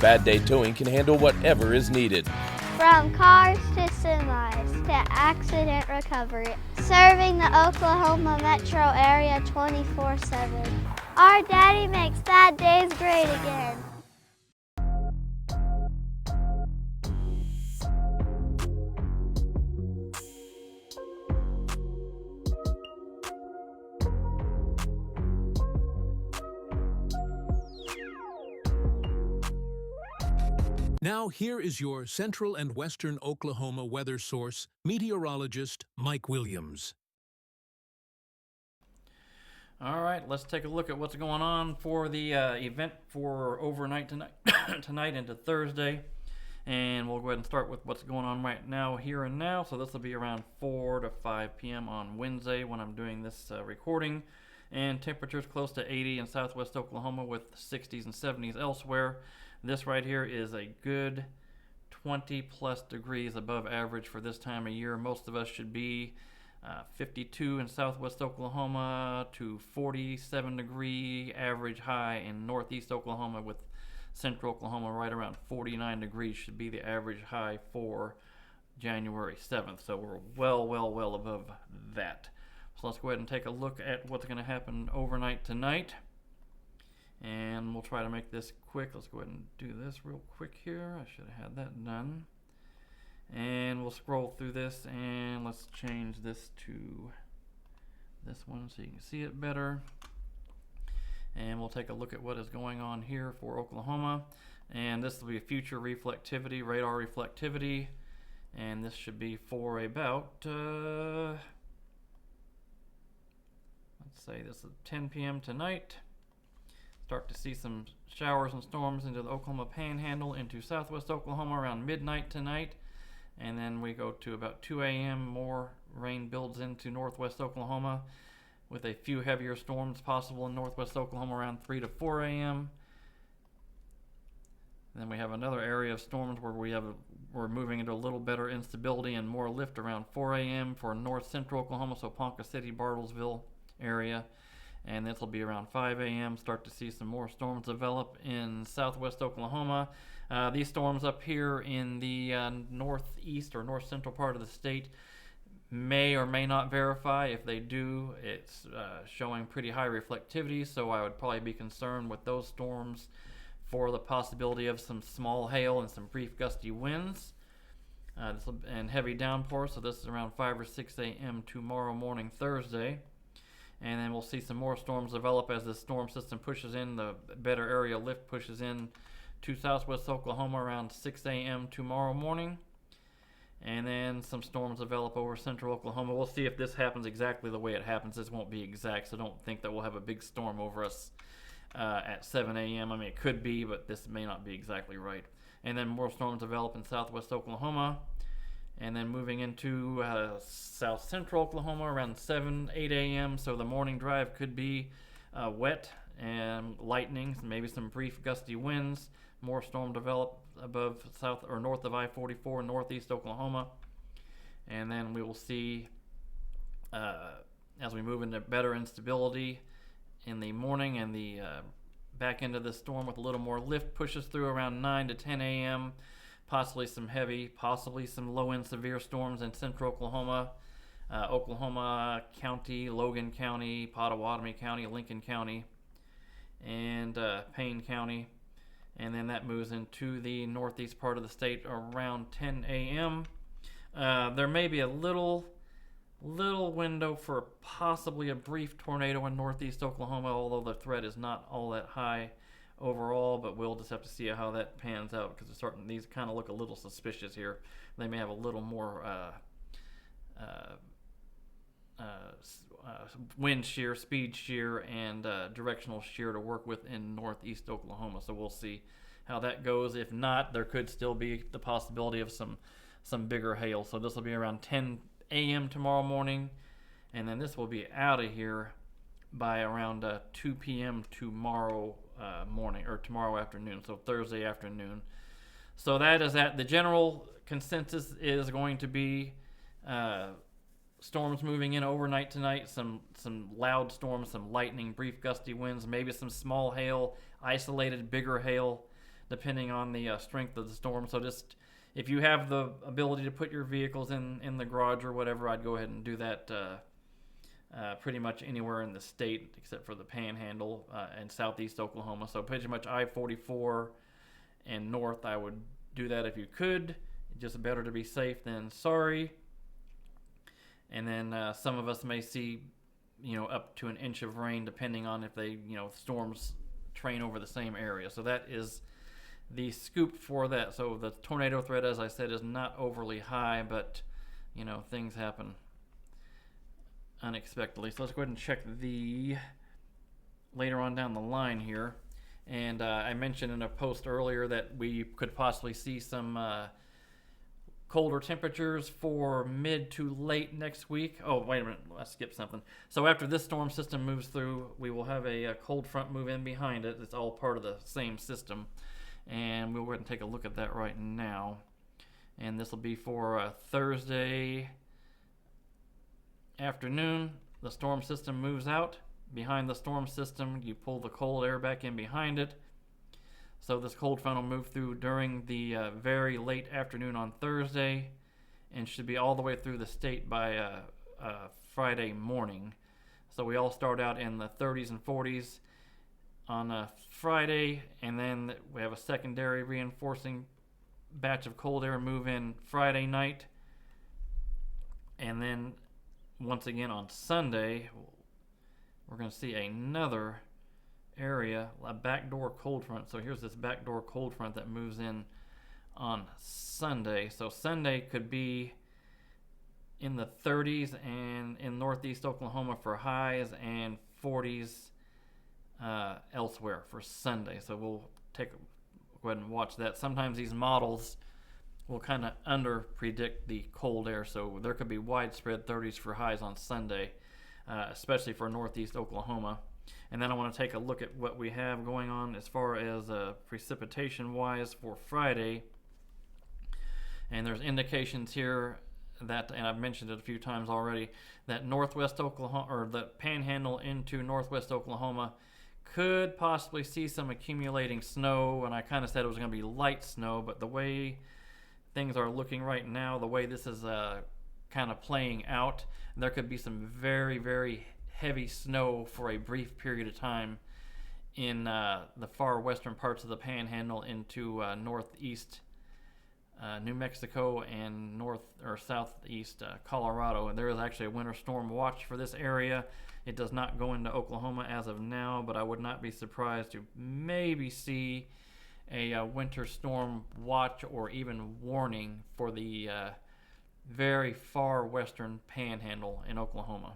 Bad Day Towing can handle whatever is needed. From cars to semis to accident recovery, serving the Oklahoma metro area 24/7. Our daddy makes bad days great again. Now, here is your Central and Western Oklahoma weather source, meteorologist Mike Williams. All right, let's take a look at what's going on for the event for overnight tonight, tonight into Thursday. And we'll go ahead and start with what's going on right now, here and now. So this will be around 4 to 5 p.m. on Wednesday when I'm doing this recording. And temperatures close to 80 in southwest Oklahoma with 60s and 70s elsewhere. This right here is a good 20 plus degrees above average for this time of year. Most of us should be 52 in southwest Oklahoma to 47 degree average high in northeast Oklahoma, with central Oklahoma right around 49 degrees should be the average high for January 7th. So we're well above that. So let's go ahead and take a look at what's going to happen overnight tonight. And we'll try to make this quick. Let's go ahead and do this real quick here. I should have had that done. And we'll scroll through this, and let's change this to this one so you can see it better. And we'll take a look at what is going on here for Oklahoma. And this will be a future reflectivity, radar reflectivity. And this should be for about, let's say this is 10 p.m. tonight. Start to see some showers and storms into the Oklahoma Panhandle, into southwest Oklahoma around midnight tonight. And then we go to about 2 a.m. More rain builds into northwest Oklahoma, with a few heavier storms possible in northwest Oklahoma around 3 to 4 a.m. Then we have another area of storms where we're moving into a little better instability and more lift around 4 a.m. for north central Oklahoma, so Ponca City, Bartlesville area. And this will be around 5 a.m. Start to see some more storms develop in southwest Oklahoma. These storms up here in the northeast or north central part of the state may or may not verify. If they do, it's showing pretty high reflectivity, so I would probably be concerned with those storms for the possibility of some small hail and some brief gusty winds and heavy downpours. So this is around 5 or 6 a.m. tomorrow morning, Thursday. And then we'll see some more storms develop as the storm system pushes in. The better area lift pushes in to southwest Oklahoma around 6 a.m. tomorrow morning. And then some storms develop over central Oklahoma. We'll see if this happens exactly the way it happens. This won't be exact, so don't think that we'll have a big storm over us at 7 a.m. I mean, it could be, but this may not be exactly right. And then more storms develop in southwest Oklahoma. And then moving into south central Oklahoma around 8 a.m. So the morning drive could be wet and lightning, maybe some brief gusty winds. More storm develop above south or north of I-44 northeast Oklahoma. And then we will see as we move into better instability in the morning, and the back end of the storm with a little more lift pushes through around 9 to 10 a.m. Possibly some heavy, possibly some low-end severe storms in central Oklahoma, Oklahoma County, Logan County, Pottawatomie County, Lincoln County, and Payne County. And then that moves into the northeast part of the state around 10 a.m. There may be a little window for possibly a brief tornado in northeast Oklahoma, although the threat is not all that high overall, but we'll just have to see how that pans out, because these kind of look a little suspicious here. They may have a little more wind shear, speed shear, and directional shear to work with in northeast Oklahoma. So we'll see how that goes. If not, there could still be the possibility of some bigger hail. So this will be around 10 a.m. tomorrow morning, and then this will be out of here by around 2 p.m. tomorrow morning, or tomorrow afternoon, so Thursday afternoon. So that is that. The general consensus is going to be storms moving in overnight tonight, some loud storms, some lightning, brief gusty winds, maybe some small hail, isolated bigger hail depending on the strength of the storm. So just if you have the ability to put your vehicles in the garage or whatever, I'd go ahead and do that pretty much anywhere in the state except for the Panhandle and southeast Oklahoma. So pretty much I-44 and north, I would do that if you could. Just better to be safe than sorry. And then some of us may see, up to an inch of rain depending on if they, storms train over the same area. So that is the scoop for that. So the tornado threat, as I said, is not overly high, but things happen unexpectedly. So let's go ahead and check the later on down the line here. And I mentioned in a post earlier that we could possibly see some colder temperatures for mid to late next week. Oh, wait a minute, I skipped something. So after this storm system moves through, we will have a cold front move in behind it. It's all part of the same system. And we'll go ahead and take a look at that right now. And this will be for Thursday afternoon. The storm system moves out. Behind the storm system, you pull the cold air back in behind it. So this cold front will move through during the very late afternoon on Thursday and should be all the way through the state by Friday morning. So we all start out in the 30s and 40s on Friday, and then we have a secondary reinforcing batch of cold air move in Friday night. And then once again on Sunday, we're going to see another area, a backdoor cold front. So here's this backdoor cold front that moves in on Sunday. So Sunday could be in the 30s and in northeast Oklahoma for highs, and 40s elsewhere for Sunday. So we'll go ahead and watch that. Sometimes these models will kind of under predict the cold air, so there could be widespread 30s for highs on Sunday, especially for northeast Oklahoma. And then I want to take a look at what we have going on as far as precipitation wise for Friday. And there's indications here that, and I've mentioned it a few times already, that northwest Oklahoma, or the Panhandle into northwest Oklahoma, could possibly see some accumulating snow. And I kind of said it was going to be light snow, but the way things are looking right now, the way this is kind of playing out, there could be some very, very heavy snow for a brief period of time in the far western parts of the Panhandle into northeast New Mexico and north or southeast Colorado. And there is actually a winter storm watch for this area. It does not go into Oklahoma as of now, but I would not be surprised to maybe see a winter storm watch or even warning for the very far western Panhandle in Oklahoma.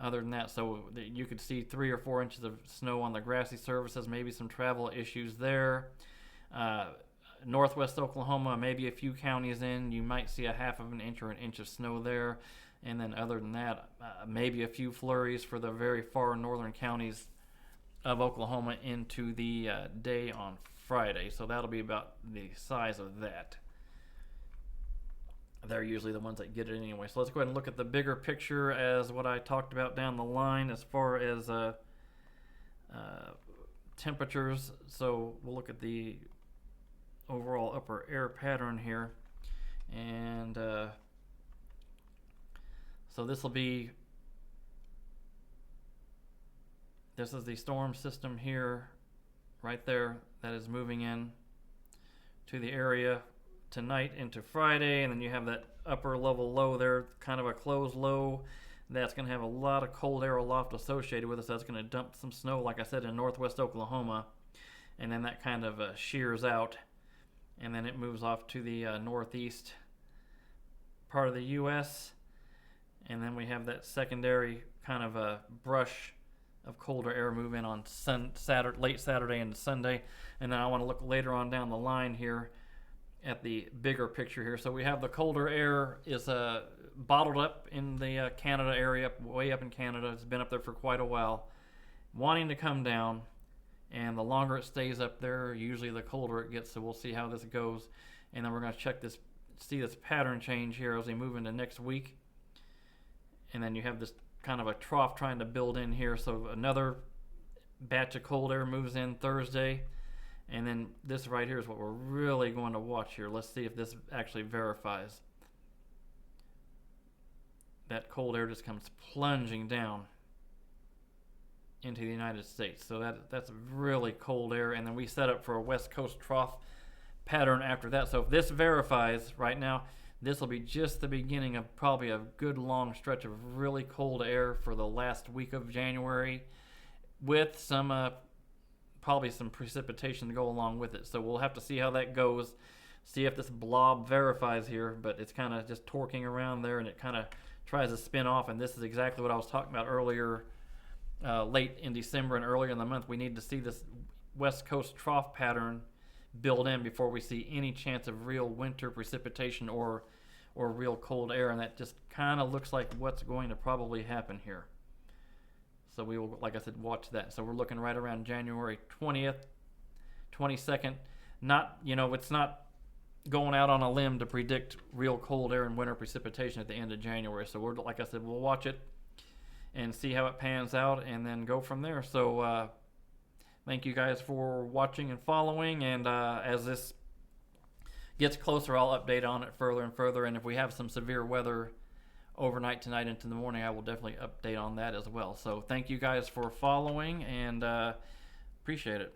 Other than that, so you could see 3 or 4 inches of snow on the grassy surfaces, maybe some travel issues there. Northwest Oklahoma, maybe a few counties in, you might see a half of an inch or an inch of snow there. And then other than that, maybe a few flurries for the very far northern counties of Oklahoma into the day on Friday. So that'll be about the size of that. They're usually the ones that get it anyway. So let's go ahead and look at the bigger picture as what I talked about down the line as far as temperatures. So we'll look at the overall upper air pattern here. And so this is the storm system here, right there, that is moving in to the area tonight into Friday. And then you have that upper level low there, kind of a closed low, that's going to have a lot of cold air aloft associated with it. So that's going to dump some snow, like I said, in northwest Oklahoma. And then that kind of shears out, and then it moves off to the northeast part of the U.S. And then we have that secondary kind of a brush of colder air move in on late Saturday into Sunday. And then I want to look later on down the line here at the bigger picture here. So we have the colder air is bottled up in the Canada area, way up in Canada. It's been up there for quite a while, wanting to come down. And the longer it stays up there, usually the colder it gets. So we'll see how this goes. And then we're going to see this pattern change here as we move into next week. And then you have this kind of a trough trying to build in here. So another batch of cold air moves in Thursday. And then this right here is what we're really going to watch here. Let's see if this actually verifies. That cold air just comes plunging down into the United States. So that's really cold air. And then we set up for a west coast trough pattern after that. So if this verifies right now, this will be just the beginning of probably a good long stretch of really cold air for the last week of January, with some probably some precipitation to go along with it. So we'll have to see how that goes, see if this blob verifies here, but it's kind of just torquing around there, and it kind of tries to spin off, and this is exactly what I was talking about earlier, late in December and earlier in the month. We need to see this west coast trough pattern build in before we see any chance of real winter precipitation or real cold air, and that just kind of looks like what's going to probably happen here. So we will, like I said, watch that. So we're looking right around January 20th, 22nd. Not, it's not going out on a limb to predict real cold air and winter precipitation at the end of January. So we're, like I said, we'll watch it and see how it pans out and then go from there. So thank you guys for watching and following. And as this gets closer, I'll update on it further and further. And if we have some severe weather overnight tonight into the morning, I will definitely update on that as well. So thank you guys for following, and appreciate it.